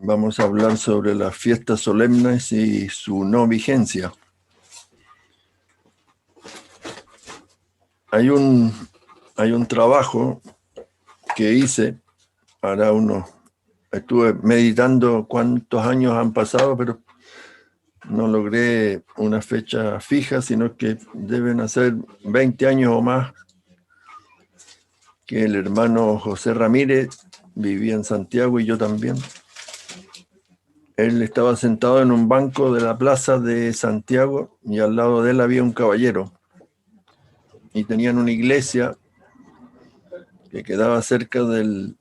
Vamos a hablar sobre las fiestas solemnes y su no vigencia. Hay un trabajo que hice, estuve meditando cuántos años han pasado, pero no logré una fecha fija, sino que deben ser 20 años o más que el hermano José Ramírez vivía en Santiago y yo también. Él estaba sentado en un banco de la plaza de Santiago y al lado de él había un caballero. Y tenían una iglesia que quedaba cerca del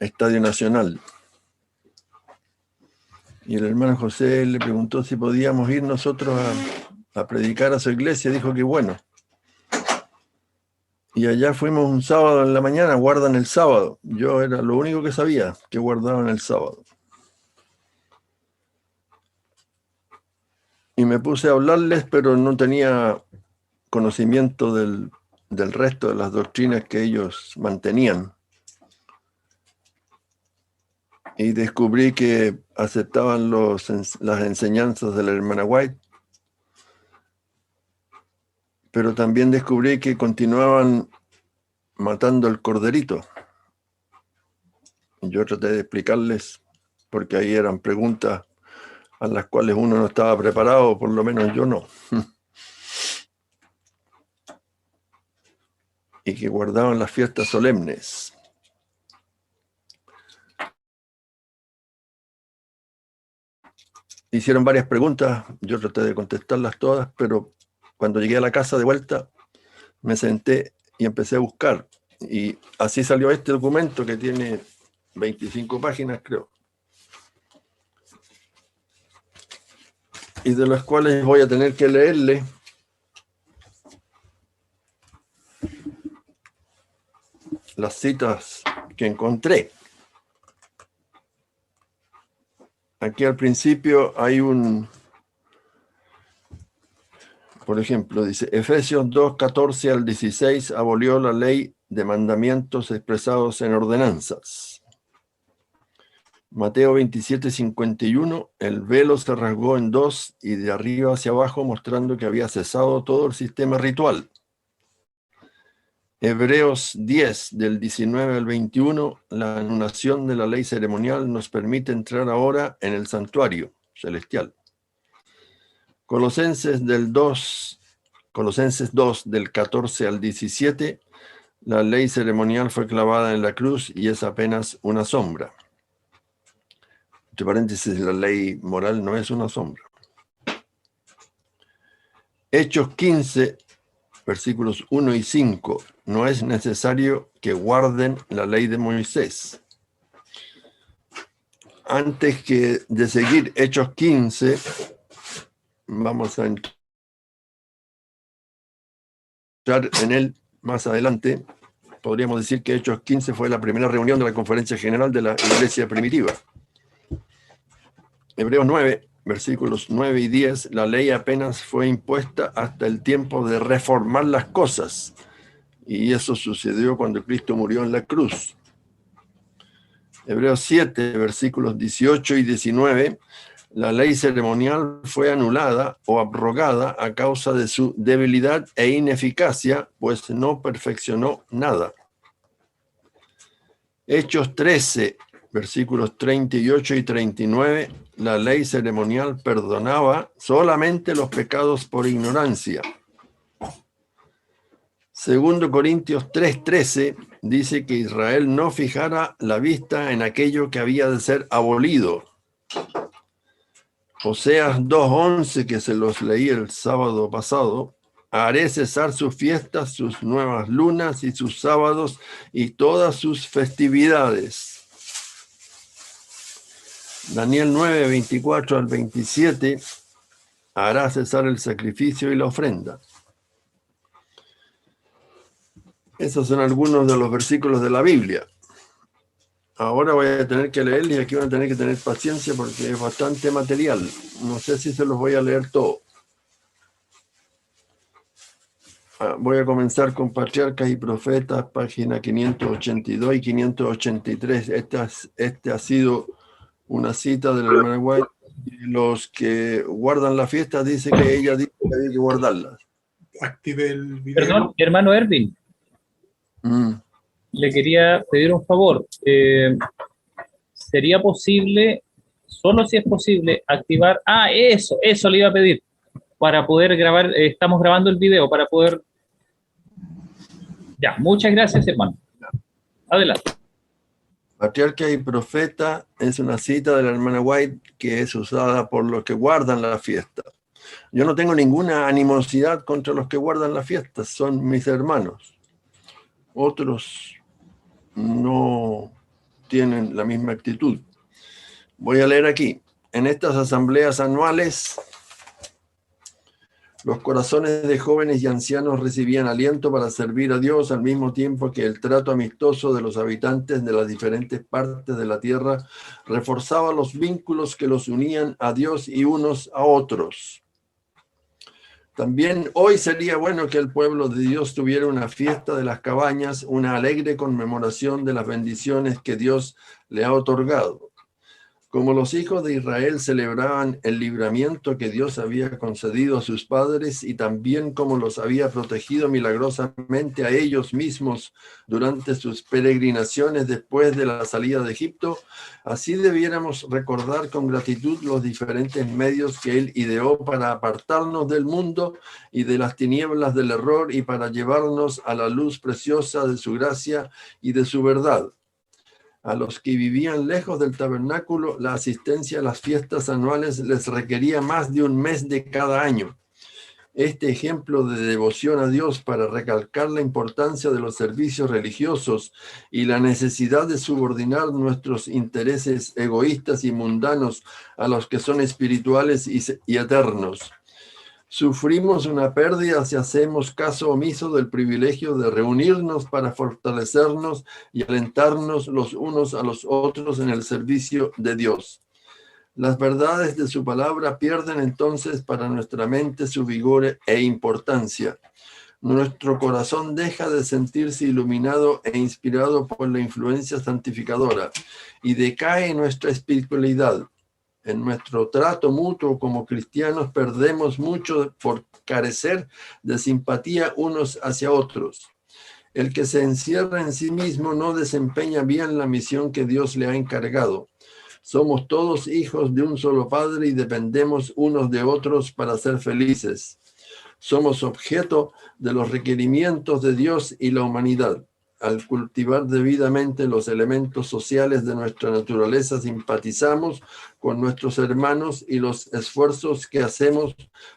Estadio Nacional. Y el hermano José le preguntó si podíamos ir nosotros a predicar a su iglesia. Dijo que bueno. Y allá fuimos un sábado en la mañana, guardan el sábado. Yo era lo único que sabía, que guardaban el sábado. Y me puse a hablarles, pero no tenía conocimiento del resto de las doctrinas que ellos mantenían. Y descubrí que aceptaban las enseñanzas de la hermana White, pero también descubrí que continuaban matando el corderito. Yo traté de explicarles, porque ahí eran preguntas a las cuales uno no estaba preparado, por lo menos yo no. Y que guardaban las fiestas solemnes. Hicieron varias preguntas, yo traté de contestarlas todas, pero cuando llegué a la casa de vuelta, me senté y empecé a buscar. Y así salió este documento que tiene 25 páginas, creo. Y de las cuales voy a tener que leerle las citas que encontré. Aquí al principio hay por ejemplo, dice, Efesios 2, 14 al 16 abolió la ley de mandamientos expresados en ordenanzas. Mateo 27, 51, el velo se rasgó en dos y de arriba hacia abajo, mostrando que había cesado todo el sistema ritual. Hebreos 10, del 19 al 21, la anulación de la ley ceremonial nos permite entrar ahora en el santuario celestial. Colosenses 2, del 14 al 17, la ley ceremonial fue clavada en la cruz y es apenas una sombra. Entre paréntesis, la ley moral no es una sombra. Hechos 15, versículos 1 y 5, no es necesario que guarden la ley de Moisés. Antes de seguir Hechos 15, vamos a entrar en él más adelante. Podríamos decir que Hechos 15 fue la primera reunión de la Conferencia General de la Iglesia Primitiva. Hebreos 9, versículos 9 y 10, la ley apenas fue impuesta hasta el tiempo de reformar las cosas. Y eso sucedió cuando Cristo murió en la cruz. Hebreos 7, versículos 18 y 19, la ley ceremonial fue anulada o abrogada a causa de su debilidad e ineficacia, pues no perfeccionó nada. Hechos 13, versículos 38 y 39, la ley ceremonial perdonaba solamente los pecados por ignorancia. Segundo Corintios 3:13 dice que Israel no fijara la vista en aquello que había de ser abolido. Oseas 2:11, que se los leí el sábado pasado, haré cesar sus fiestas, sus nuevas lunas y sus sábados y todas sus festividades. Daniel 9, 24 al 27, hará cesar el sacrificio y la ofrenda. Esos son algunos de los versículos de la Biblia. Ahora voy a tener que leerles y aquí van a tener que tener paciencia porque es bastante material. No sé si se los voy a leer todo. Voy a comenzar con Patriarcas y Profetas, página 582 y 583. Este ha sido una cita de la hermana White. Y los que guardan la fiesta dice que ella dice que hay que guardarla. Active el video. Perdón, hermano Erwin, le quería pedir un favor. ¿Sería posible, solo si es posible, activar... eso le iba a pedir, para poder grabar, estamos grabando el video, para poder... Ya, muchas gracias, hermano. Adelante. Patriarca y profeta es una cita de la hermana White que es usada por los que guardan la fiesta. Yo no tengo ninguna animosidad contra los que guardan la fiesta, son mis hermanos. Otros no tienen la misma actitud. Voy a leer aquí. En estas asambleas anuales, los corazones de jóvenes y ancianos recibían aliento para servir a Dios al mismo tiempo que el trato amistoso de los habitantes de las diferentes partes de la tierra reforzaba los vínculos que los unían a Dios y unos a otros. También hoy sería bueno que el pueblo de Dios tuviera una fiesta de las cabañas, una alegre conmemoración de las bendiciones que Dios le ha otorgado. Como los hijos de Israel celebraban el libramiento que Dios había concedido a sus padres y también como los había protegido milagrosamente a ellos mismos durante sus peregrinaciones después de la salida de Egipto, así debiéramos recordar con gratitud los diferentes medios que Él ideó para apartarnos del mundo y de las tinieblas del error y para llevarnos a la luz preciosa de su gracia y de su verdad. A los que vivían lejos del tabernáculo, la asistencia a las fiestas anuales les requería más de un mes de cada año. Este ejemplo de devoción a Dios para recalcar la importancia de los servicios religiosos y la necesidad de subordinar nuestros intereses egoístas y mundanos a los que son espirituales y eternos. Sufrimos una pérdida si hacemos caso omiso del privilegio de reunirnos para fortalecernos y alentarnos los unos a los otros en el servicio de Dios. Las verdades de su palabra pierden entonces para nuestra mente su vigor e importancia. Nuestro corazón deja de sentirse iluminado e inspirado por la influencia santificadora y decae nuestra espiritualidad. En nuestro trato mutuo como cristianos perdemos mucho por carecer de simpatía unos hacia otros. El que se encierra en sí mismo no desempeña bien la misión que Dios le ha encargado. Somos todos hijos de un solo Padre y dependemos unos de otros para ser felices. Somos objeto de los requerimientos de Dios y la humanidad. Al cultivar debidamente los elementos sociales de nuestra naturaleza, simpatizamos con nuestros hermanos y los esfuerzos que hacemos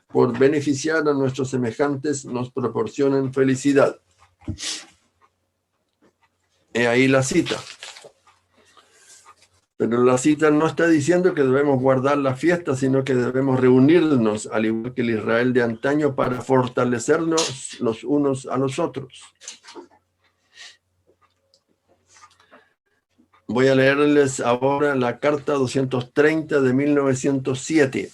por beneficiar a nuestros semejantes nos proporcionan felicidad. He ahí la cita. Pero la cita no está diciendo que debemos guardar la fiesta, sino que debemos reunirnos, al igual que el Israel de antaño, para fortalecernos los unos a los otros. Voy a leerles ahora la carta 230 de 1907.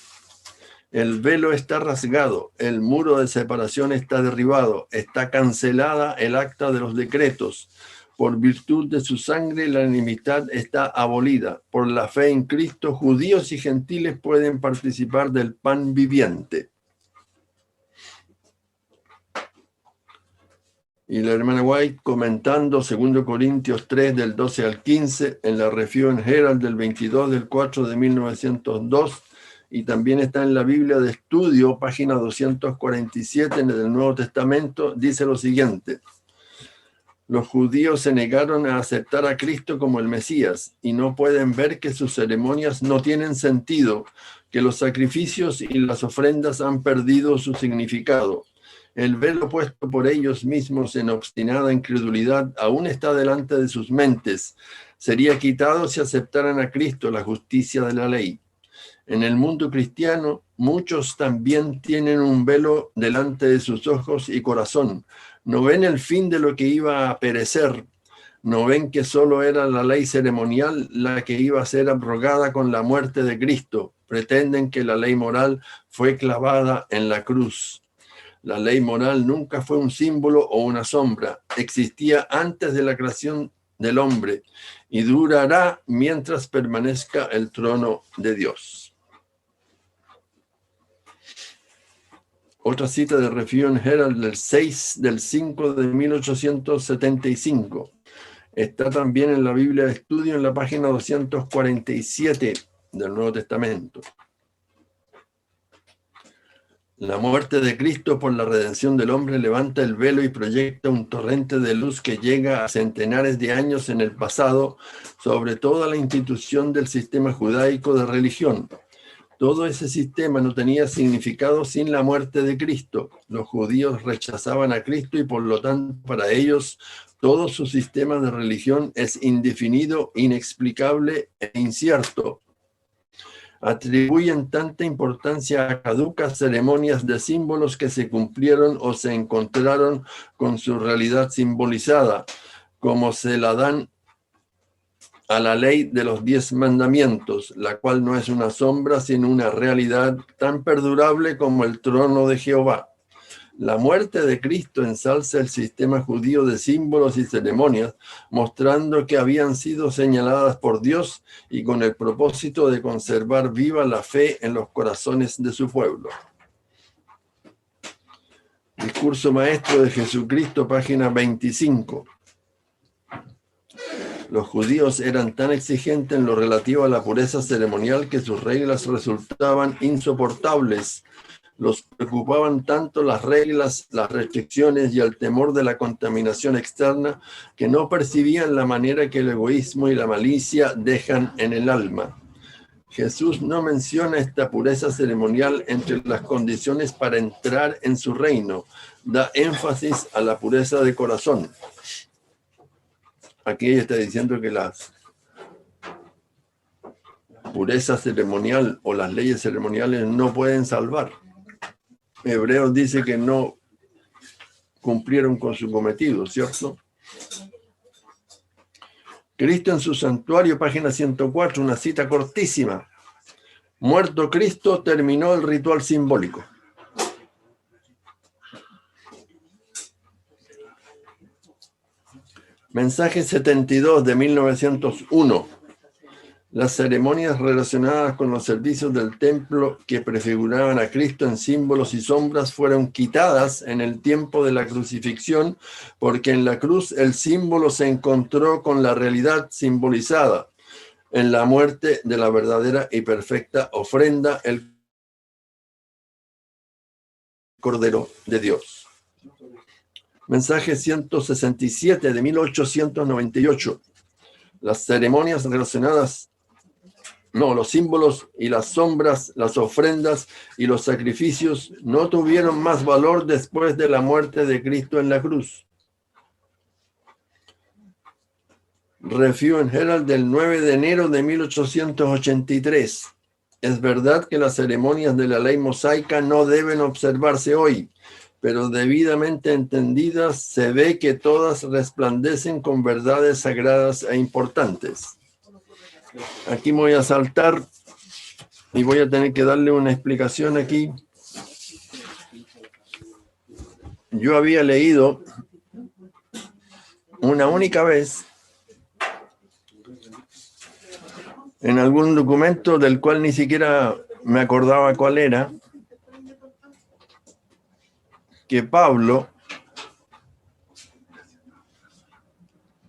El velo está rasgado, el muro de separación está derribado, está cancelada el acta de los decretos. Por virtud de su sangre, la enemistad está abolida. Por la fe en Cristo, judíos y gentiles pueden participar del pan viviente. Y la hermana White comentando 2 Corintios 3 del 12 al 15 en la Review and Herald del 22 del 4 de 1902 y también está en la Biblia de Estudio, página 247 en el Nuevo Testamento, dice lo siguiente. Los judíos se negaron a aceptar a Cristo como el Mesías y no pueden ver que sus ceremonias no tienen sentido, que los sacrificios y las ofrendas han perdido su significado. El velo puesto por ellos mismos en obstinada incredulidad aún está delante de sus mentes. Sería quitado si aceptaran a Cristo, la justicia de la ley. En el mundo cristiano, muchos también tienen un velo delante de sus ojos y corazón. No ven el fin de lo que iba a perecer. No ven que solo era la ley ceremonial la que iba a ser abrogada con la muerte de Cristo. Pretenden que la ley moral fue clavada en la cruz. La ley moral nunca fue un símbolo o una sombra. Existía antes de la creación del hombre y durará mientras permanezca el trono de Dios. Otra cita de Review and Herald del 6 del 5 de 1875. Está también en la Biblia de Estudio en la página 247 del Nuevo Testamento. La muerte de Cristo por la redención del hombre levanta el velo y proyecta un torrente de luz que llega a centenares de años en el pasado sobre toda la institución del sistema judaico de religión. Todo ese sistema no tenía significado sin la muerte de Cristo. Los judíos rechazaban a Cristo y por lo tanto para ellos todo su sistema de religión es indefinido, inexplicable e incierto. Atribuyen tanta importancia a caducas ceremonias de símbolos que se cumplieron o se encontraron con su realidad simbolizada, como se la dan a la ley de los 10 mandamientos, la cual no es una sombra, sino una realidad tan perdurable como el trono de Jehová. La muerte de Cristo ensalza el sistema judío de símbolos y ceremonias, mostrando que habían sido señaladas por Dios y con el propósito de conservar viva la fe en los corazones de su pueblo. Discurso Maestro de Jesucristo, página 25. Los judíos eran tan exigentes en lo relativo a la pureza ceremonial que sus reglas resultaban insoportables. Los preocupaban tanto las reglas, las restricciones y el temor de la contaminación externa que no percibían la manera que el egoísmo y la malicia dejan en el alma. Jesús no menciona esta pureza ceremonial entre las condiciones para entrar en su reino. Da énfasis a la pureza de corazón. Aquí ella está diciendo que la pureza ceremonial o las leyes ceremoniales no pueden salvar. Hebreos dice que no cumplieron con su cometido, ¿cierto? Cristo en su santuario, página 104, una cita cortísima. Muerto Cristo, terminó el ritual simbólico. Mensaje 72 de 1901. Las ceremonias relacionadas con los servicios del templo que prefiguraban a Cristo en símbolos y sombras fueron quitadas en el tiempo de la crucifixión, porque en la cruz el símbolo se encontró con la realidad simbolizada en la muerte de la verdadera y perfecta ofrenda, el Cordero de Dios. Mensaje 167 de 1898. Las ceremonias relacionadas los símbolos y las sombras, las ofrendas y los sacrificios no tuvieron más valor después de la muerte de Cristo en la cruz. Review and Herald del 9 de enero de 1883. Es verdad que las ceremonias de la ley mosaica no deben observarse hoy, pero debidamente entendidas se ve que todas resplandecen con verdades sagradas e importantes. Aquí me voy a saltar y voy a tener que darle una explicación aquí. Yo había leído una única vez en algún documento del cual ni siquiera me acordaba cuál era, que Pablo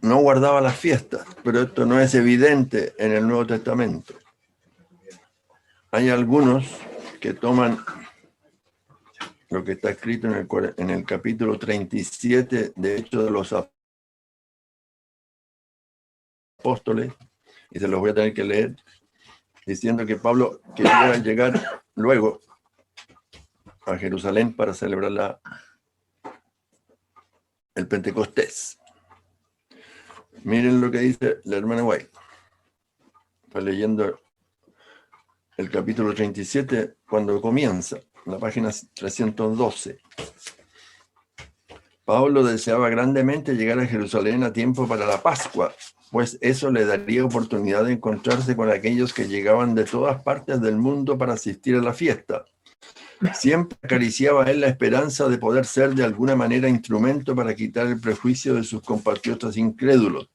no guardaba las fiestas, pero esto no es evidente en el Nuevo Testamento. Hay algunos que toman lo que está escrito en el capítulo 37 de Hechos de los Apóstoles, y se los voy a tener que leer, diciendo que Pablo quería llegar luego a Jerusalén para celebrar el Pentecostés. Miren lo que dice la hermana White. Está leyendo el capítulo 37 cuando comienza, en la página 312. Pablo deseaba grandemente llegar a Jerusalén a tiempo para la Pascua, pues eso le daría oportunidad de encontrarse con aquellos que llegaban de todas partes del mundo para asistir a la fiesta. Siempre acariciaba a él la esperanza de poder ser de alguna manera instrumento para quitar el prejuicio de sus compatriotas incrédulos,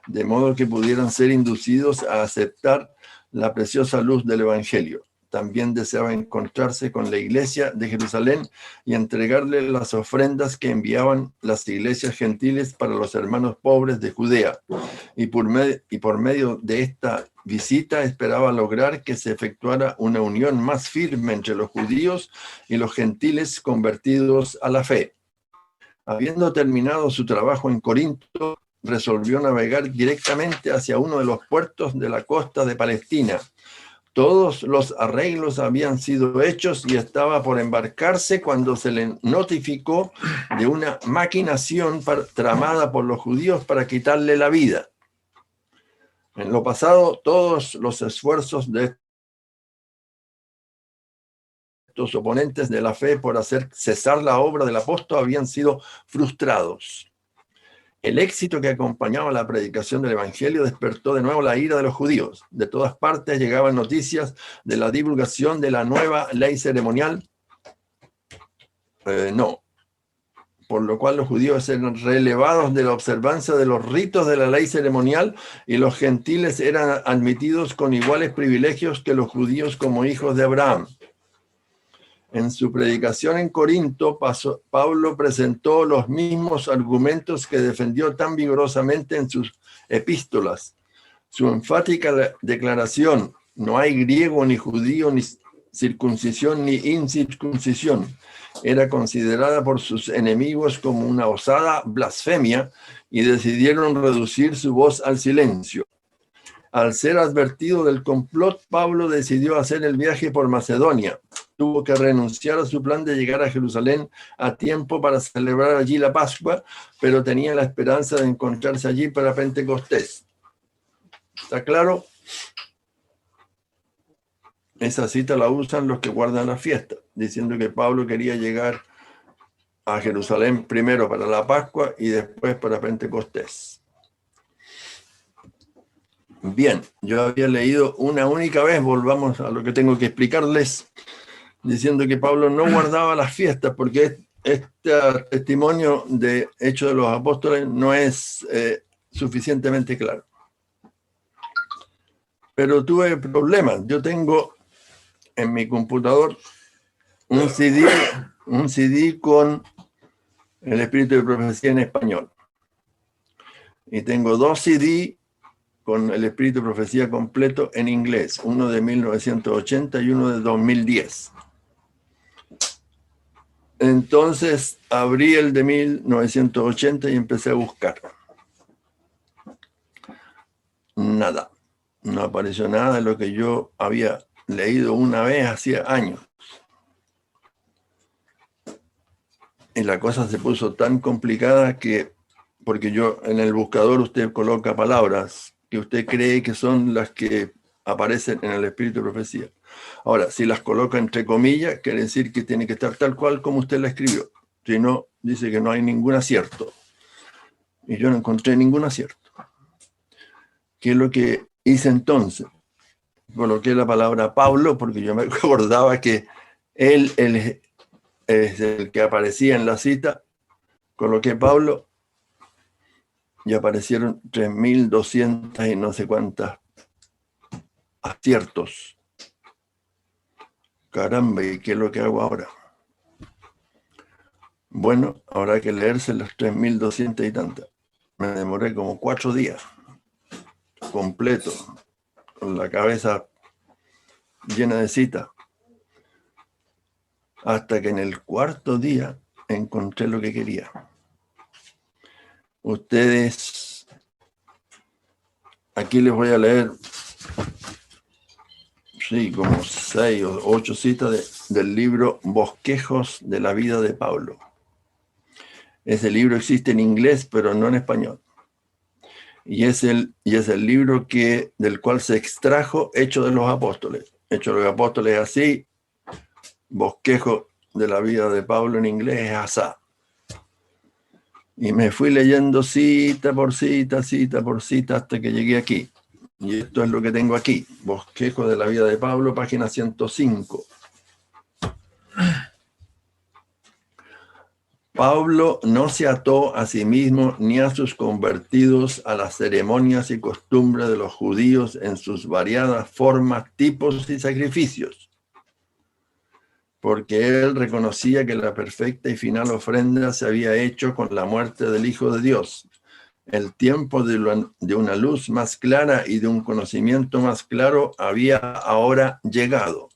de modo que pudieran ser inducidos a aceptar la preciosa luz del Evangelio. También deseaba encontrarse con la iglesia de Jerusalén y entregarle las ofrendas que enviaban las iglesias gentiles para los hermanos pobres de Judea. Y por medio de esta visita esperaba lograr que se efectuara una unión más firme entre los judíos y los gentiles convertidos a la fe. Habiendo terminado su trabajo en Corinto, resolvió navegar directamente hacia uno de los puertos de la costa de Palestina. Todos los arreglos habían sido hechos y estaba por embarcarse cuando se le notificó de una maquinación tramada por los judíos para quitarle la vida. En lo pasado, todos los esfuerzos de estos oponentes de la fe por hacer cesar la obra del apóstol habían sido frustrados. El éxito que acompañaba la predicación del Evangelio despertó de nuevo la ira de los judíos. De todas partes llegaban noticias de la divulgación de la nueva ley ceremonial. Por lo cual los judíos eran relevados de la observancia de los ritos de la ley ceremonial y los gentiles eran admitidos con iguales privilegios que los judíos como hijos de Abraham. En su predicación en Corinto, Pablo presentó los mismos argumentos que defendió tan vigorosamente en sus epístolas. Su enfática declaración, no hay griego ni judío, ni circuncisión ni incircuncisión, era considerada por sus enemigos como una osada blasfemia y decidieron reducir su voz al silencio. Al ser advertido del complot, Pablo decidió hacer el viaje por Macedonia. Tuvo que renunciar a su plan de llegar a Jerusalén a tiempo para celebrar allí la Pascua, pero tenía la esperanza de encontrarse allí para Pentecostés. ¿Está claro? Esa cita la usan los que guardan la fiesta, diciendo que Pablo quería llegar a Jerusalén primero para la Pascua y después para Pentecostés. Bien, yo había leído una única vez, volvamos a lo que tengo que explicarles, diciendo que Pablo no guardaba las fiestas, porque este testimonio de Hechos de los Apóstoles no es suficientemente claro. Pero tuve problemas. Yo tengo en mi computador un CD con el Espíritu de Profecía en español. Y tengo 2 CD con el Espíritu de Profecía completo en inglés, uno de 1980 y uno de 2010. Entonces abrí el de 1980 y empecé a buscar. Nada, no apareció nada de lo que yo había leído una vez hacía años. Y la cosa se puso tan complicada que, porque yo en el buscador usted coloca palabras que usted cree que son las que aparecen en el Espíritu de Profecía. Ahora, si las coloca entre comillas, quiere decir que tiene que estar tal cual como usted la escribió. Si no, dice que no hay ningún acierto. Y yo no encontré ningún acierto. ¿Qué es lo que hice entonces? Coloqué la palabra Pablo, porque yo me acordaba que él es el que aparecía en la cita. Coloqué Pablo y aparecieron 3.200 y no sé cuántas aciertos. Caramba, ¿y qué es lo que hago ahora? Bueno, habrá que leerse las 3.200 y tantas. Me demoré como 4 días, completo, con la cabeza llena de citas, hasta que en el 4.º día encontré lo que quería. Ustedes, aquí les voy a leer, sí, como 6 o 8 citas del libro Bosquejos de la vida de Pablo. Ese libro existe en inglés, pero no en español. Y es el libro del cual se extrajo Hechos de los Apóstoles. Hechos de los Apóstoles es así, Bosquejo de la vida de Pablo en inglés es asá. Y me fui leyendo cita por cita, cita por cita, hasta que llegué aquí. Y esto es lo que tengo aquí. Bosquejo de la vida de Pablo, página 105. Pablo no se ató a sí mismo ni a sus convertidos a las ceremonias y costumbres de los judíos en sus variadas formas, tipos y sacrificios, porque él reconocía que la perfecta y final ofrenda se había hecho con la muerte del Hijo de Dios. El tiempo de una luz más clara y de un conocimiento más claro había ahora llegado.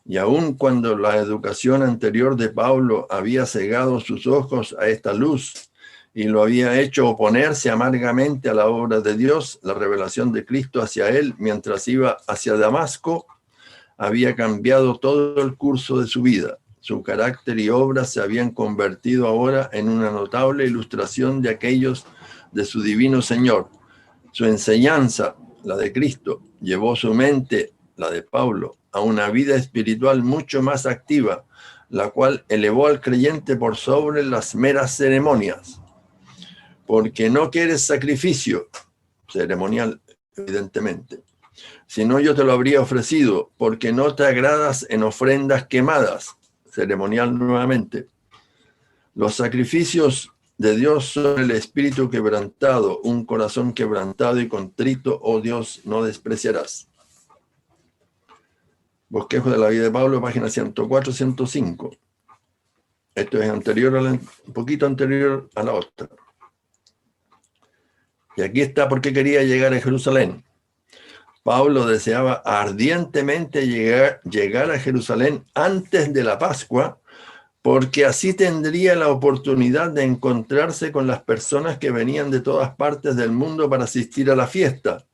Y aun cuando la educación anterior de Pablo había cegado sus ojos a esta luz y lo había hecho oponerse amargamente a la obra de Dios, la revelación de Cristo hacia él mientras iba hacia Damasco había cambiado todo el curso de su vida. Su carácter y obras se habían convertido ahora en una notable ilustración de aquellos de su divino Señor. Su enseñanza, la de Cristo, llevó su mente, la de Pablo, a una vida espiritual mucho más activa, la cual elevó al creyente por sobre las meras ceremonias. Porque no quieres sacrificio ceremonial, evidentemente, sino yo te lo habría ofrecido, porque no te agradas en ofrendas quemadas, ceremonial nuevamente. Los sacrificios de Dios son el espíritu quebrantado, un corazón quebrantado y contrito, oh Dios, no despreciarás. Bosquejo de la vida de Pablo, página 104-105. Esto es un poquito anterior a la otra. Y aquí está por qué quería llegar a Jerusalén. Pablo deseaba ardientemente llegar a Jerusalén antes de la Pascua, porque así tendría la oportunidad de encontrarse con las personas que venían de todas partes del mundo para asistir a la fiesta.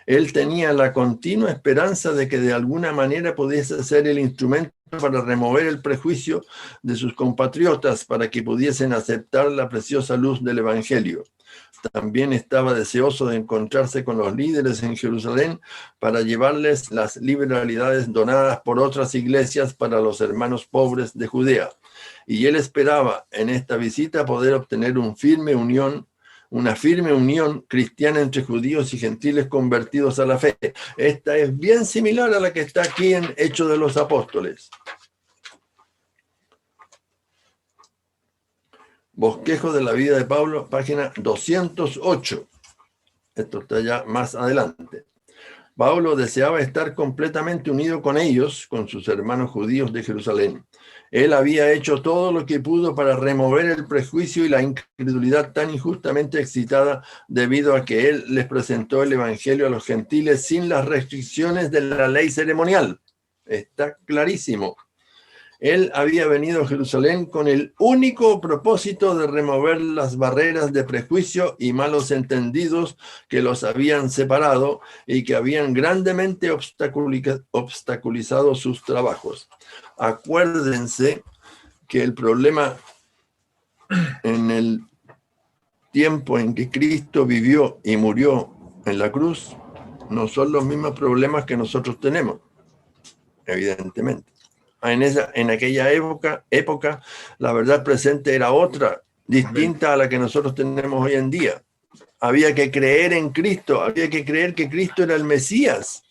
Él tenía la continua esperanza de que de alguna manera pudiese ser el instrumento para remover el prejuicio de sus compatriotas, para que pudiesen aceptar la preciosa luz del Evangelio. También estaba deseoso de encontrarse con los líderes en Jerusalén para llevarles las liberalidades donadas por otras iglesias para los hermanos pobres de Judea. Y él esperaba en esta visita poder obtener una firme unión cristiana entre judíos y gentiles convertidos a la fe. Esta es bien similar a la que está aquí en Hechos de los Apóstoles. Bosquejo de la vida de Pablo, página 208. Esto está ya más adelante. Pablo deseaba estar completamente unido con ellos, con sus hermanos judíos de Jerusalén. Él había hecho todo lo que pudo para remover el prejuicio y la incredulidad tan injustamente excitada debido a que él les presentó el evangelio a los gentiles sin las restricciones de la ley ceremonial. Está clarísimo. Él había venido a Jerusalén con el único propósito de remover las barreras de prejuicio y malos entendidos que los habían separado y que habían grandemente obstaculizado sus trabajos. Acuérdense que el problema en el tiempo en que Cristo vivió y murió en la cruz no son los mismos problemas que nosotros tenemos, evidentemente. En aquella época, la verdad presente era otra, distinta a la que nosotros tenemos hoy en día. Había que creer en Cristo, había que creer que Cristo era el Mesías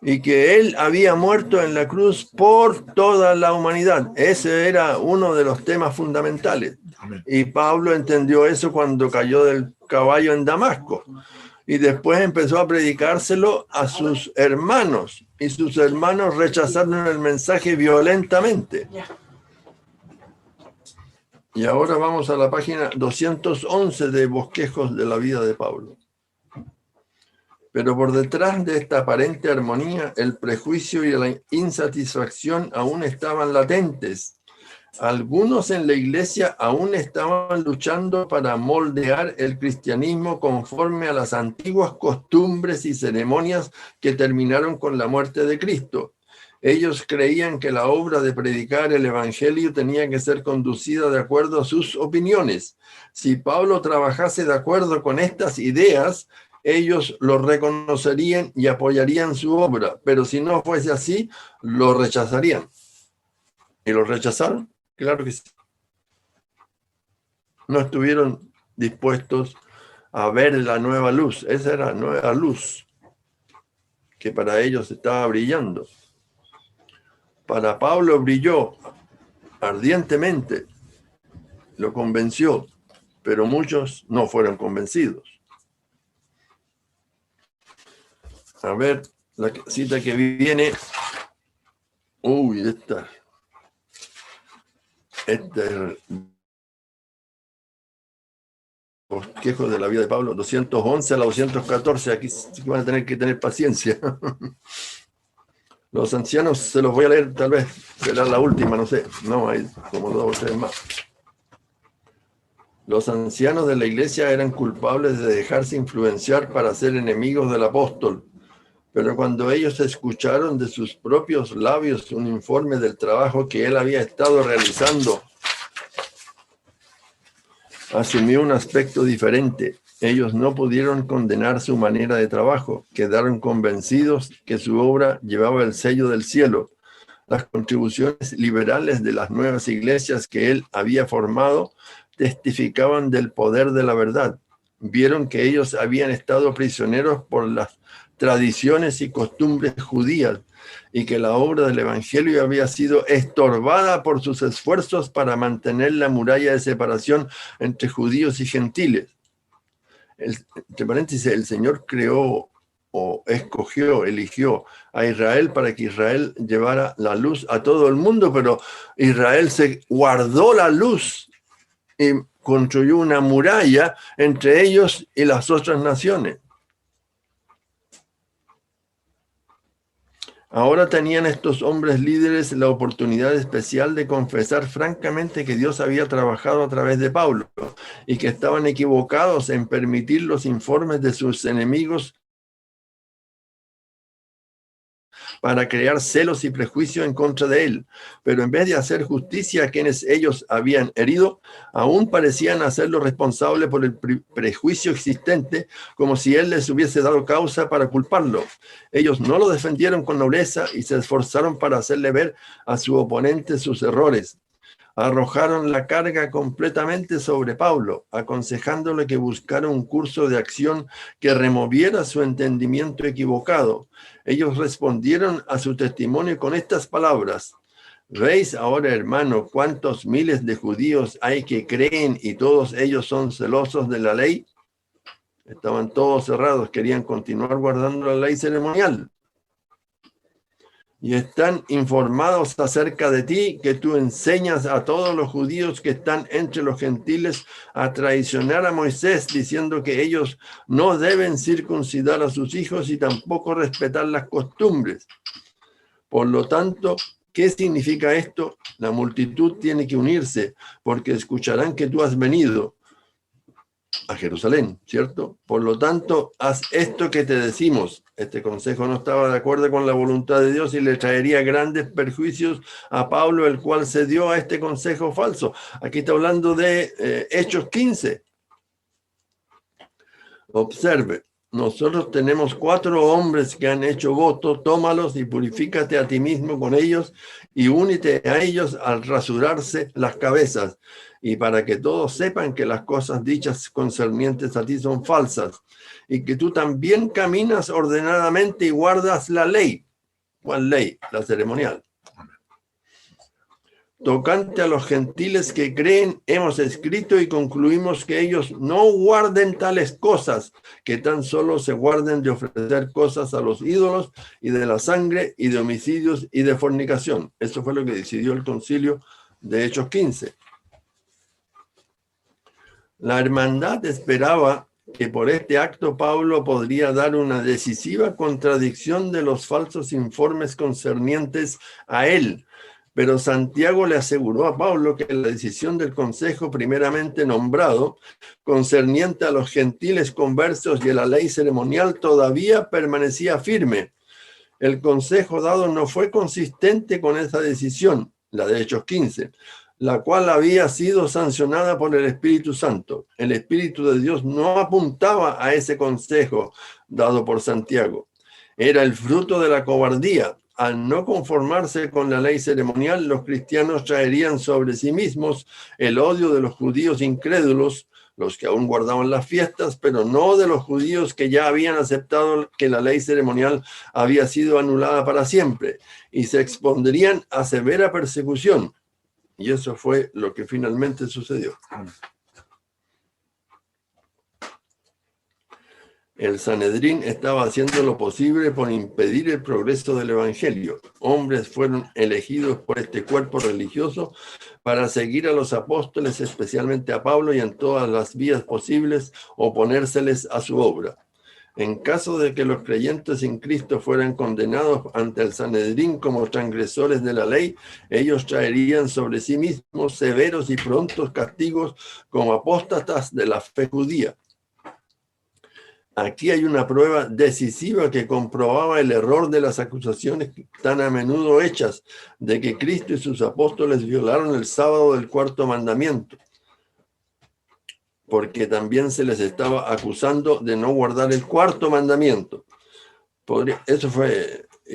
y que Él había muerto en la cruz por toda la humanidad. Ese era uno de los temas fundamentales. Y Pablo entendió eso cuando cayó del caballo en Damasco. Y después empezó a predicárselo a sus hermanos. Y sus hermanos rechazaron el mensaje violentamente. Y ahora vamos a la página 211 de Bosquejos de la vida de Pablo. Pero por detrás de esta aparente armonía, el prejuicio y la insatisfacción aún estaban latentes. Algunos en la iglesia aún estaban luchando para moldear el cristianismo conforme a las antiguas costumbres y ceremonias que terminaron con la muerte de Cristo. Ellos creían que la obra de predicar el evangelio tenía que ser conducida de acuerdo a sus opiniones. Si Pablo trabajase de acuerdo con estas ideas, ellos lo reconocerían y apoyarían su obra, pero si no fuese así, lo rechazarían. ¿Y lo rechazaron? Claro que sí. No estuvieron dispuestos a ver la nueva luz. Esa era la nueva luz que para ellos estaba brillando. Para Pablo brilló ardientemente, lo convenció, pero muchos no fueron convencidos. A ver, la cita que viene. Uy, esta es bosquejo de la vida de Pablo, 211 a la 214. Aquí sí que van a tener que tener paciencia. Los ancianos se los voy a leer, tal vez será la última, no sé. No, hay como 2 o 3 más. Los ancianos de la iglesia eran culpables de dejarse influenciar para ser enemigos del apóstol. Pero cuando ellos escucharon de sus propios labios un informe del trabajo que él había estado realizando, asumió un aspecto diferente. Ellos no pudieron condenar su manera de trabajo. Quedaron convencidos que su obra llevaba el sello del cielo. Las contribuciones liberales de las nuevas iglesias que él había formado testificaban del poder de la verdad. Vieron que ellos habían estado prisioneros por las tradiciones y costumbres judías y que la obra del evangelio había sido estorbada por sus esfuerzos para mantener la muralla de separación entre judíos y gentiles. Entre paréntesis, el Señor creó o escogió, eligió a Israel para que Israel llevara la luz a todo el mundo, pero Israel se guardó la luz y construyó una muralla entre ellos y las otras naciones. Ahora tenían estos hombres líderes la oportunidad especial de confesar francamente que Dios había trabajado a través de Pablo y que estaban equivocados en permitir los informes de sus enemigos para crear celos y prejuicios en contra de él. Pero en vez de hacer justicia a quienes ellos habían herido, aún parecían hacerlo responsable por el prejuicio existente, como si él les hubiese dado causa para culparlo. Ellos no lo defendieron con nobleza y se esforzaron para hacerle ver a su oponente sus errores. Arrojaron la carga completamente sobre Pablo, aconsejándole que buscara un curso de acción que removiera su entendimiento equivocado. Ellos respondieron a su testimonio con estas palabras: ¿veis ahora, hermano, cuántos miles de judíos hay que creen y todos ellos son celosos de la ley? Estaban todos cerrados, querían continuar guardando la ley ceremonial. Y están informados acerca de ti, que tú enseñas a todos los judíos que están entre los gentiles a traicionar a Moisés, diciendo que ellos no deben circuncidar a sus hijos y tampoco respetar las costumbres. Por lo tanto, ¿qué significa esto? La multitud tiene que unirse, porque escucharán que tú has venido a Jerusalén, ¿cierto? Por lo tanto, haz esto que te decimos. Este consejo no estaba de acuerdo con la voluntad de Dios y le traería grandes perjuicios a Pablo, el cual cedió a este consejo falso. Aquí está hablando de Hechos 15. Observe, nosotros tenemos 4 hombres que han hecho voto, tómalos y purifícate a ti mismo con ellos y únete a ellos al rasurarse las cabezas, y para que todos sepan que las cosas dichas concernientes a ti son falsas, y que tú también caminas ordenadamente y guardas la ley. ¿Cuál ley? La ceremonial. Tocante a los gentiles que creen, hemos escrito y concluimos que ellos no guarden tales cosas, que tan solo se guarden de ofrecer cosas a los ídolos y de la sangre y de homicidios y de fornicación. Eso fue lo que decidió el concilio de Hechos 15. La hermandad esperaba que por este acto Pablo podría dar una decisiva contradicción de los falsos informes concernientes a él, pero Santiago le aseguró a Pablo que la decisión del consejo primeramente nombrado, concerniente a los gentiles conversos y a la ley ceremonial, todavía permanecía firme. El consejo dado no fue consistente con esa decisión, la de Hechos 15, la cual había sido sancionada por el Espíritu Santo. El Espíritu de Dios no apuntaba a ese consejo dado por Santiago. Era el fruto de la cobardía. Al no conformarse con la ley ceremonial, los cristianos traerían sobre sí mismos el odio de los judíos incrédulos, los que aún guardaban las fiestas, pero no de los judíos que ya habían aceptado que la ley ceremonial había sido anulada para siempre, y se expondrían a severa persecución. Y eso fue lo que finalmente sucedió. El Sanedrín estaba haciendo lo posible por impedir el progreso del Evangelio. Hombres fueron elegidos por este cuerpo religioso para seguir a los apóstoles, especialmente a Pablo, y en todas las vías posibles oponérseles a su obra. En caso de que los creyentes en Cristo fueran condenados ante el Sanedrín como transgresores de la ley, ellos traerían sobre sí mismos severos y prontos castigos como apóstatas de la fe judía. Aquí hay una prueba decisiva que comprobaba el error de las acusaciones tan a menudo hechas de que Cristo y sus apóstoles violaron el sábado del cuarto mandamiento, porque también se les estaba acusando de no guardar el cuarto mandamiento.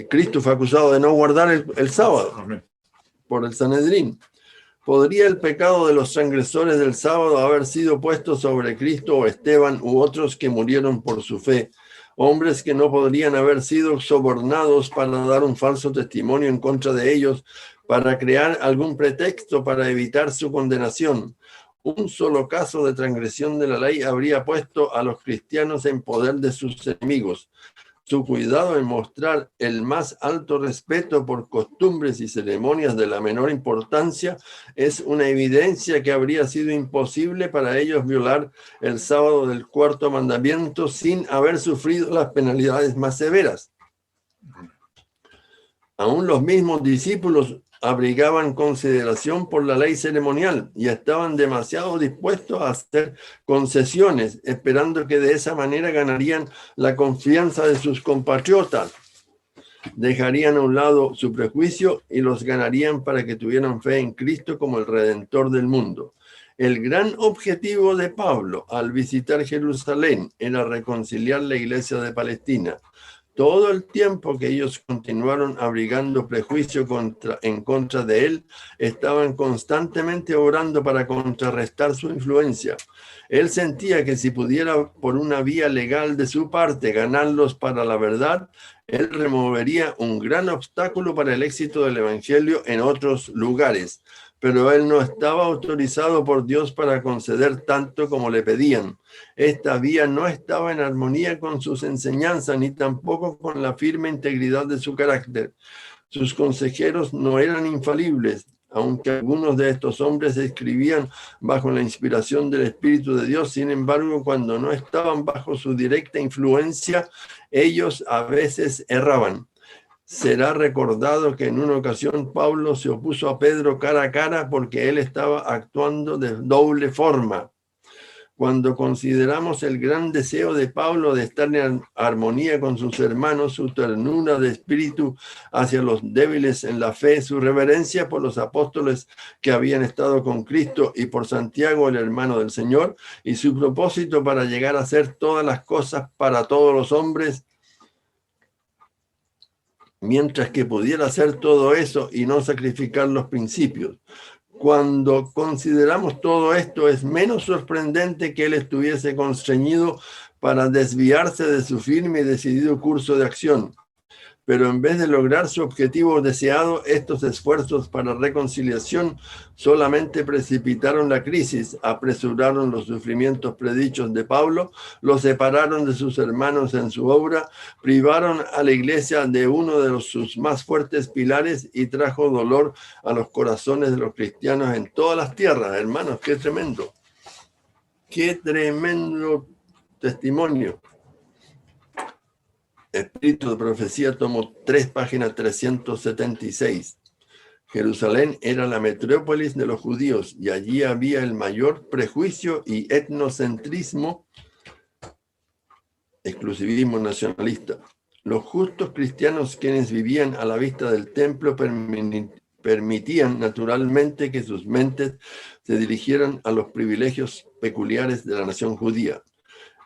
Cristo fue acusado de no guardar el sábado por el Sanedrín. ¿Podría el pecado de los transgresores del sábado haber sido puesto sobre Cristo o Esteban u otros que murieron por su fe? Hombres que no podrían haber sido sobornados para dar un falso testimonio en contra de ellos, para crear algún pretexto para evitar su condenación. Un solo caso de transgresión de la ley habría puesto a los cristianos en poder de sus enemigos. Su cuidado en mostrar el más alto respeto por costumbres y ceremonias de la menor importancia es una evidencia que habría sido imposible para ellos violar el sábado del cuarto mandamiento sin haber sufrido las penalidades más severas. Aún los mismos discípulos abrigaban consideración por la ley ceremonial y estaban demasiado dispuestos a hacer concesiones, esperando que de esa manera ganarían la confianza de sus compatriotas. Dejarían a un lado su prejuicio y los ganarían para que tuvieran fe en Cristo como el Redentor del mundo. El gran objetivo de Pablo al visitar Jerusalén era reconciliar la iglesia de Palestina. Todo el tiempo que ellos continuaron abrigando prejuicio en contra de él, estaban constantemente orando para contrarrestar su influencia. Él sentía que si pudiera por una vía legal de su parte ganarlos para la verdad, él removería un gran obstáculo para el éxito del evangelio en otros lugares. Pero él no estaba autorizado por Dios para conceder tanto como le pedían. Esta vía no estaba en armonía con sus enseñanzas, ni tampoco con la firme integridad de su carácter. Sus consejeros no eran infalibles, aunque algunos de estos hombres escribían bajo la inspiración del Espíritu de Dios. Sin embargo, cuando no estaban bajo su directa influencia, ellos a veces erraban. Será recordado que en una ocasión Pablo se opuso a Pedro cara a cara porque él estaba actuando de doble forma. Cuando consideramos el gran deseo de Pablo de estar en armonía con sus hermanos, su ternura de espíritu hacia los débiles en la fe, su reverencia por los apóstoles que habían estado con Cristo y por Santiago, el hermano del Señor, y su propósito para llegar a hacer todas las cosas para todos los hombres, mientras que pudiera hacer todo eso y no sacrificar los principios. Cuando consideramos todo esto, es menos sorprendente que él estuviese constreñido para desviarse de su firme y decidido curso de acción. Pero en vez de lograr su objetivo deseado, estos esfuerzos para reconciliación solamente precipitaron la crisis, apresuraron los sufrimientos predichos de Pablo, lo separaron de sus hermanos en su obra, privaron a la iglesia de uno de sus más fuertes pilares y trajo dolor a los corazones de los cristianos en todas las tierras. Hermanos, qué tremendo testimonio. Espíritu de Profecía, tomo 3, página 376. Jerusalén era la metrópolis de los judíos y allí había el mayor prejuicio y etnocentrismo, exclusivismo nacionalista. Los justos cristianos, quienes vivían a la vista del templo, permitían naturalmente que sus mentes se dirigieran a los privilegios peculiares de la nación judía.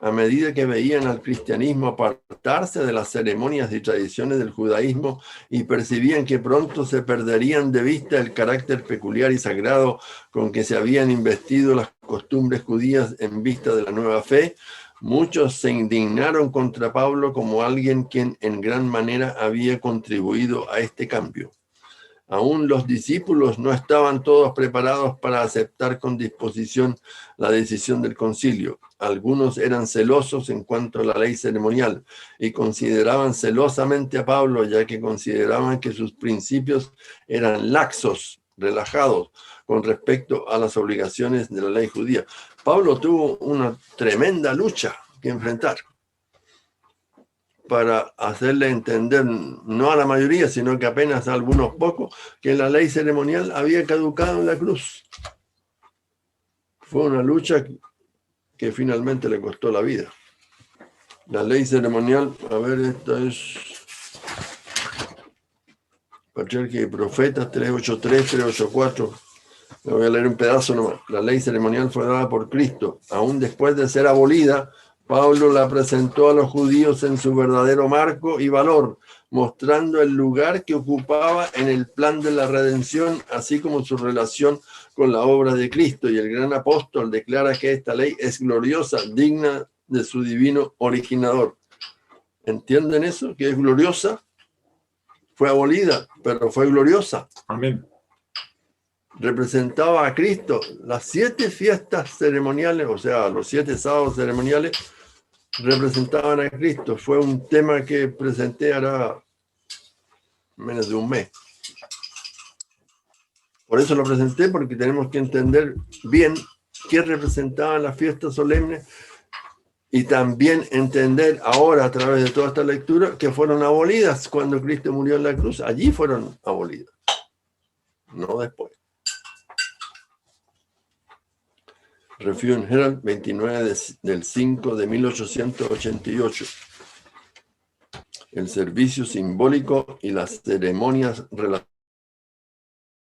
A medida que veían al cristianismo apartarse de las ceremonias y tradiciones del judaísmo y percibían que pronto se perderían de vista el carácter peculiar y sagrado con que se habían investido las costumbres judías en vista de la nueva fe, muchos se indignaron contra Pablo como alguien quien en gran manera había contribuido a este cambio. Aún los discípulos no estaban todos preparados para aceptar con disposición la decisión del concilio. Algunos eran celosos en cuanto a la ley ceremonial y consideraban celosamente a Pablo, ya que consideraban que sus principios eran laxos, relajados, con respecto a las obligaciones de la ley judía. Pablo tuvo una tremenda lucha que enfrentar para hacerle entender, no a la mayoría, sino que apenas a algunos pocos, que la ley ceremonial había caducado en la cruz. Fue una lucha que finalmente le costó la vida. La ley ceremonial, a ver, esta es Patriarca y Profetas 383, 384. Le voy a leer un pedazo nomás. La ley ceremonial fue dada por Cristo. Aún después de ser abolida, Pablo la presentó a los judíos en su verdadero marco y valor, mostrando el lugar que ocupaba en el plan de la redención, así como su relación con la obra de Cristo. Y el gran apóstol declara que esta ley es gloriosa, digna de su divino originador. ¿Entienden eso? Que es gloriosa. Fue abolida, pero fue gloriosa. Amén. Representaba a Cristo. Las 7 fiestas ceremoniales, o sea, los 7 sábados ceremoniales, representaban a Cristo. Fue un tema que presenté hará menos de un mes. Por eso lo presenté, porque tenemos que entender bien qué representaban las fiestas solemnes y también entender ahora, a través de toda esta lectura, que fueron abolidas cuando Cristo murió en la cruz. Allí fueron abolidas, no después. Review and Herald, 29 del 5 de 1888. El servicio simbólico y las ceremonias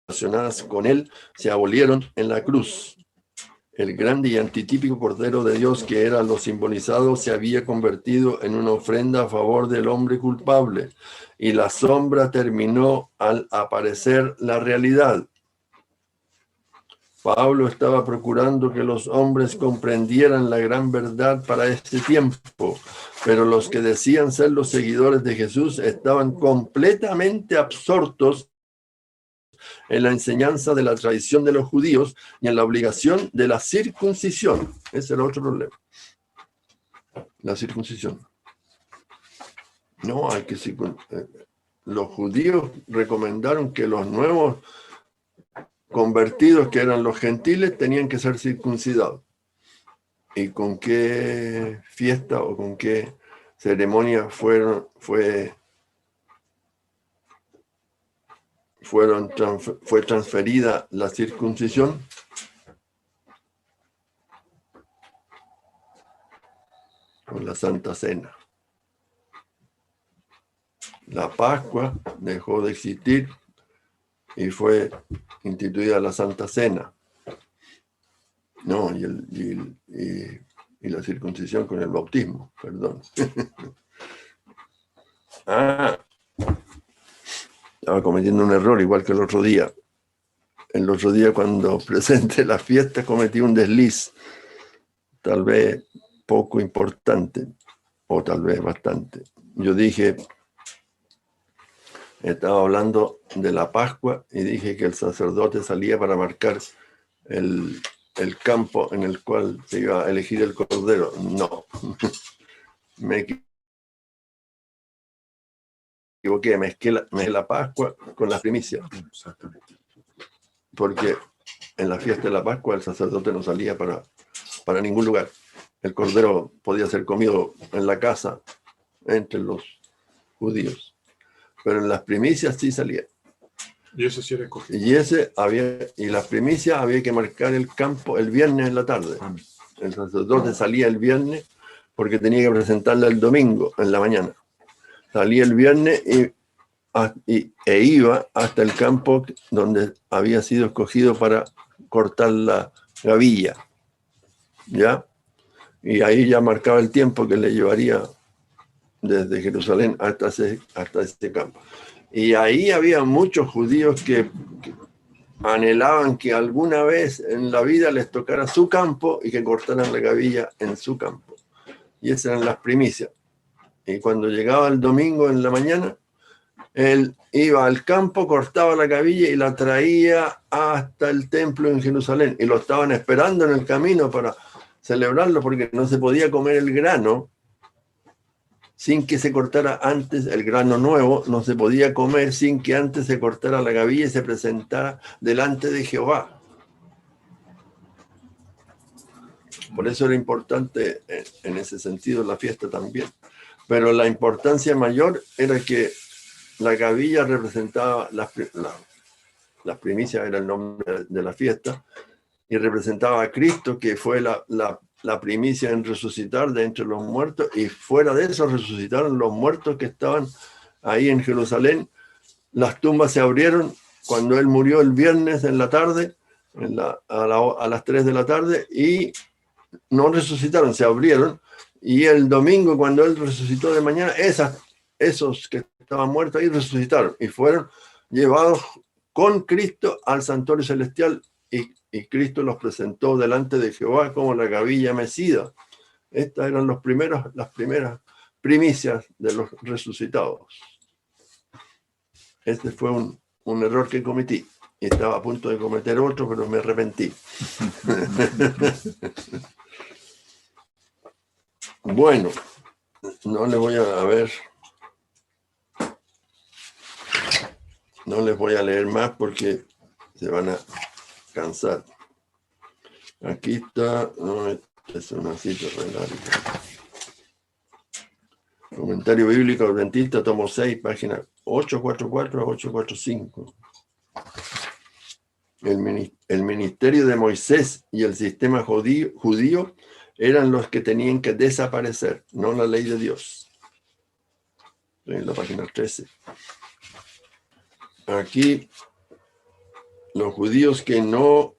relacionadas con él se abolieron en la cruz. El grande y antitípico Cordero de Dios, que era lo simbolizado, se había convertido en una ofrenda a favor del hombre culpable, y la sombra terminó al aparecer la realidad. Pablo estaba procurando que los hombres comprendieran la gran verdad para este tiempo, pero los que decían ser los seguidores de Jesús estaban completamente absortos en la enseñanza de la tradición de los judíos y en la obligación de la circuncisión. Ese era otro problema. La circuncisión. No hay que circuncidar. Los judíos recomendaron que los nuevos convertidos, que eran los gentiles, tenían que ser circuncidados. ¿Y con qué fiesta o con qué ceremonia fue transferida la circuncisión? Con la Santa Cena. La Pascua dejó de existir y fue instituida la Santa Cena. No, y la circuncisión con el bautismo, perdón. Estaba cometiendo un error, igual que el otro día. El otro día, cuando presenté la fiesta, cometí un desliz, tal vez poco importante, o tal vez bastante. Yo dije, estaba hablando de la Pascua y dije que el sacerdote salía para marcar el campo en el cual se iba a elegir el cordero. No, me equivoqué, mezclé la Pascua con las primicias. Porque en la fiesta de la Pascua el sacerdote no salía para ningún lugar. El cordero podía ser comido en la casa entre los judíos. Pero en las primicias sí salía. Y ese sí era escogido. Y las primicias había que marcar el campo el viernes en la tarde. El sacerdote salía el viernes porque tenía que presentarla el domingo en la mañana. Salía el viernes e iba hasta el campo donde había sido escogido para cortar la gavilla. ¿Ya? Y ahí ya marcaba el tiempo que le llevaría desde Jerusalén hasta ese campo. Y ahí había muchos judíos que anhelaban que alguna vez en la vida les tocara su campo y que cortaran la gavilla en su campo. Y esas eran las primicias. Y cuando llegaba el domingo en la mañana, Él iba al campo, cortaba la cabilla y la traía hasta el templo en Jerusalén. Y lo estaban esperando en el camino para celebrarlo porque no se podía comer el grano sin que se cortara antes el grano nuevo, no se podía comer sin que antes se cortara la cabilla y se presentara delante de Jehová. Por eso era importante en ese sentido la fiesta también. Pero la importancia mayor era que la cabilla representaba las primicias, era el nombre de la fiesta, y representaba a Cristo, que fue la primicia en resucitar de entre los muertos, y fuera de eso resucitaron los muertos que estaban ahí en Jerusalén. Las tumbas se abrieron cuando él murió el viernes en la tarde, a las 3 de la tarde, y no resucitaron, se abrieron, y el domingo cuando él resucitó de mañana, esos que estaban muertos ahí resucitaron y fueron llevados con Cristo al santuario celestial, y Cristo los presentó delante de Jehová como la cabilla mecida. Estas eran las primeras primicias de los resucitados. Este fue un error que cometí. Y estaba a punto de cometer otro, pero me arrepentí. Bueno, no les voy a ver. No les voy a leer más porque se van a cansar. Aquí está, no, es una cita re larga. Comentario bíblico adventista, tomo 6, página 844 a 845. El ministerio de Moisés y el sistema judío eran los que tenían que desaparecer, no la ley de Dios. Estoy en la página 13. Aquí, los judíos que no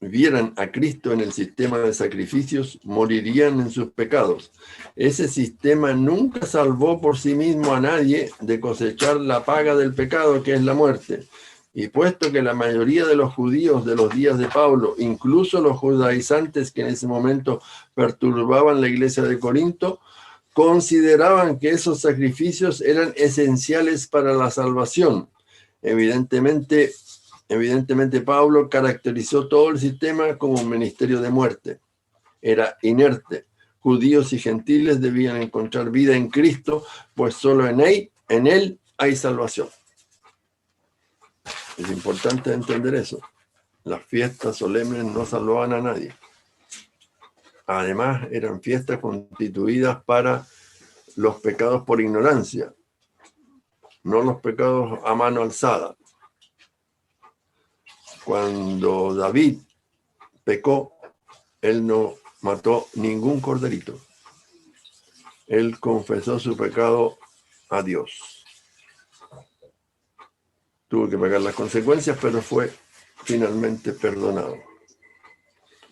vieran a Cristo en el sistema de sacrificios morirían en sus pecados. Ese sistema nunca salvó por sí mismo a nadie de cosechar la paga del pecado, que es la muerte. Y puesto que la mayoría de los judíos de los días de Pablo, incluso los judaizantes que en ese momento perturbaban la iglesia de Corinto, consideraban que esos sacrificios eran esenciales para la salvación. Evidentemente Pablo caracterizó todo el sistema como un ministerio de muerte. Era inerte. Judíos y gentiles debían encontrar vida en Cristo, pues solo en él hay salvación. Es importante entender eso. Las fiestas solemnes no salvaban a nadie. Además, eran fiestas constituidas para los pecados por ignorancia, no los pecados a mano alzada. Cuando David pecó, él no mató ningún corderito. Él confesó su pecado a Dios. Tuvo que pagar las consecuencias, pero fue finalmente perdonado.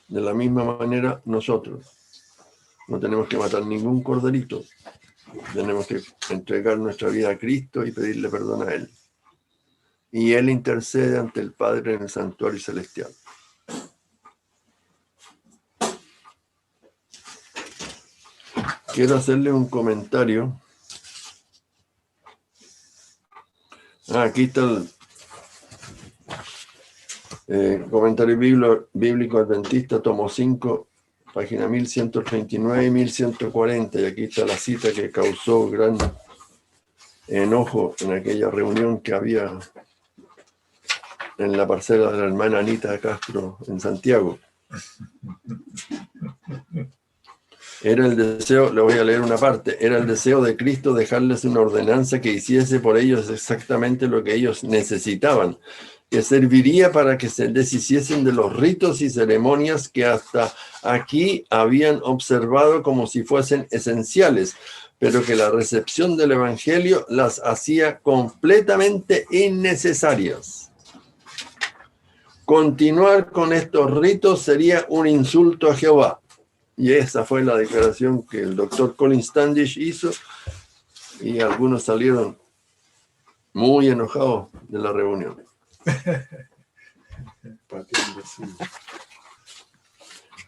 De la misma manera, nosotros no tenemos que matar ningún corderito. Tenemos que entregar nuestra vida a Cristo y pedirle perdón a Él. Y Él intercede ante el Padre en el santuario celestial. Quiero hacerle un comentario. Aquí está el comentario bíblico adventista, tomo 5, página 1139 y 1140. Y aquí está la cita que causó gran enojo en aquella reunión que había en la parcela de la hermana Anita Castro en Santiago. Era el deseo, le voy a leer una parte, era el deseo de Cristo dejarles una ordenanza que hiciese por ellos exactamente lo que ellos necesitaban, que serviría para que se deshiciesen de los ritos y ceremonias que hasta aquí habían observado como si fuesen esenciales, pero que la recepción del Evangelio las hacía completamente innecesarias. Continuar con estos ritos sería un insulto a Jehová. Y esa fue la declaración que el doctor Colin Standish hizo, y algunos salieron muy enojados de la reunión.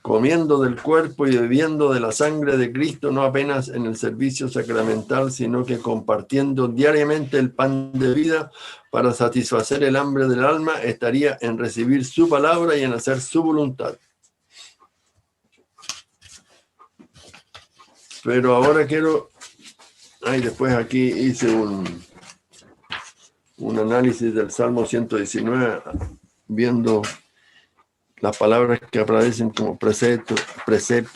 comiendo del cuerpo y bebiendo de la sangre de Cristo, no apenas en el servicio sacramental, sino que compartiendo diariamente el pan de vida para satisfacer el hambre del alma, estaría en recibir su palabra y en hacer su voluntad. Pero ahora quiero... después aquí hice un análisis del Salmo 119, viendo las palabras que aparecen como precepto,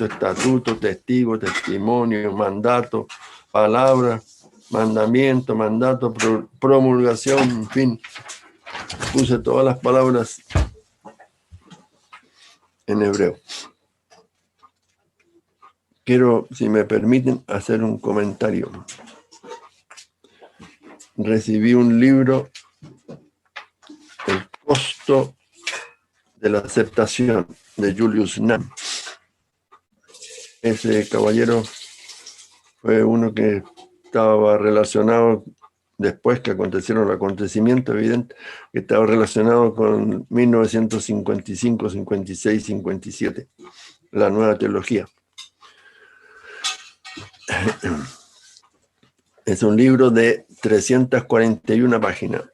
estatuto, testigo, testimonio, mandato, palabra, mandamiento, mandato, promulgación, en fin. Puse todas las palabras en hebreo. Quiero, si me permiten, hacer un comentario. Recibí un libro, El costo de la aceptación, de Julius Nam. Ese caballero fue uno que estaba relacionado, después que acontecieron los acontecimientos evidentes, que estaba relacionado con 1955, 56, 57, la Nueva Teología. Es un libro de 341 páginas.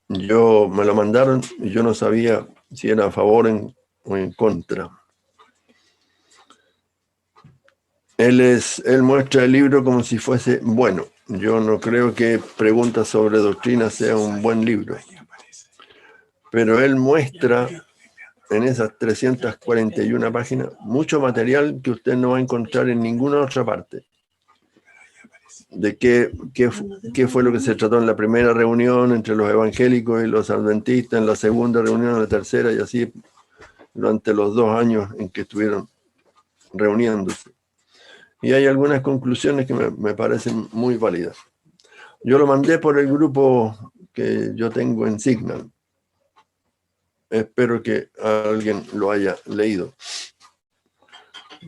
Me lo mandaron y yo no sabía si era a favor o en contra. Él muestra el libro como si fuese bueno. Yo no creo que Preguntas sobre Doctrina sea un buen libro. Pero él muestra en esas 341 páginas mucho material que usted no va a encontrar en ninguna otra parte. De qué fue lo que se trató en la primera reunión entre los evangélicos y los adventistas, en la segunda reunión, en la tercera, y así durante los 2 años en que estuvieron reuniéndose. Y hay algunas conclusiones que me parecen muy válidas. Yo lo mandé por el grupo que yo tengo en Signal. Espero que alguien lo haya leído.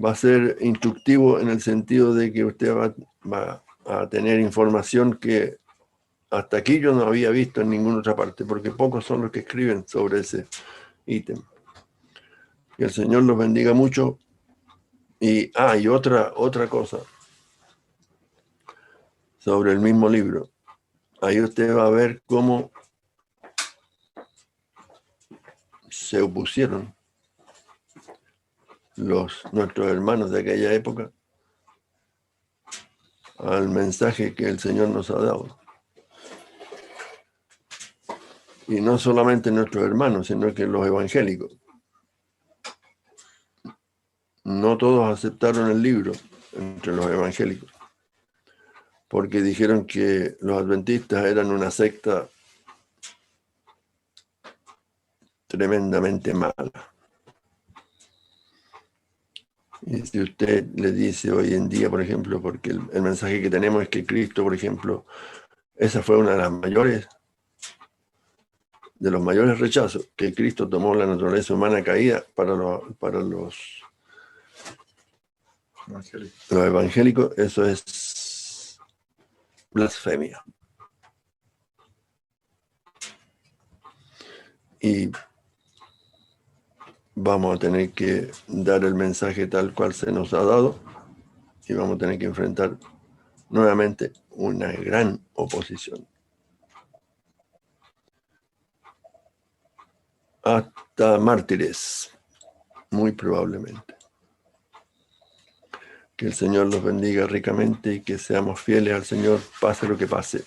Va a ser instructivo en el sentido de que usted va a tener información que hasta aquí yo no había visto en ninguna otra parte, porque pocos son los que escriben sobre ese ítem. Que el Señor los bendiga mucho. Y otra cosa sobre el mismo libro. Ahí usted va a ver cómo se opusieron nuestros hermanos de aquella época al mensaje que el Señor nos ha dado. Y no solamente nuestros hermanos, sino que los evangélicos. No todos aceptaron el libro entre los evangélicos, porque dijeron que los adventistas eran una secta tremendamente mala. Y si usted le dice hoy en día, por ejemplo, porque el mensaje que tenemos es que Cristo, por ejemplo, esa fue una de las de los mayores rechazos, que Cristo tomó la naturaleza humana caída para los evangélicos, eso es blasfemia. Y vamos a tener que dar el mensaje tal cual se nos ha dado y vamos a tener que enfrentar nuevamente una gran oposición. Hasta mártires, muy probablemente. Que el Señor los bendiga ricamente y que seamos fieles al Señor, pase lo que pase.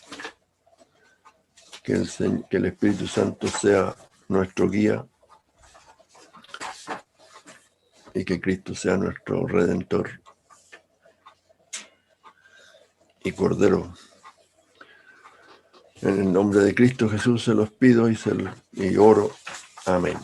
Que el Espíritu Santo sea nuestro guía y que Cristo sea nuestro Redentor y Cordero. En el nombre de Cristo Jesús se los pido y oro. Amén.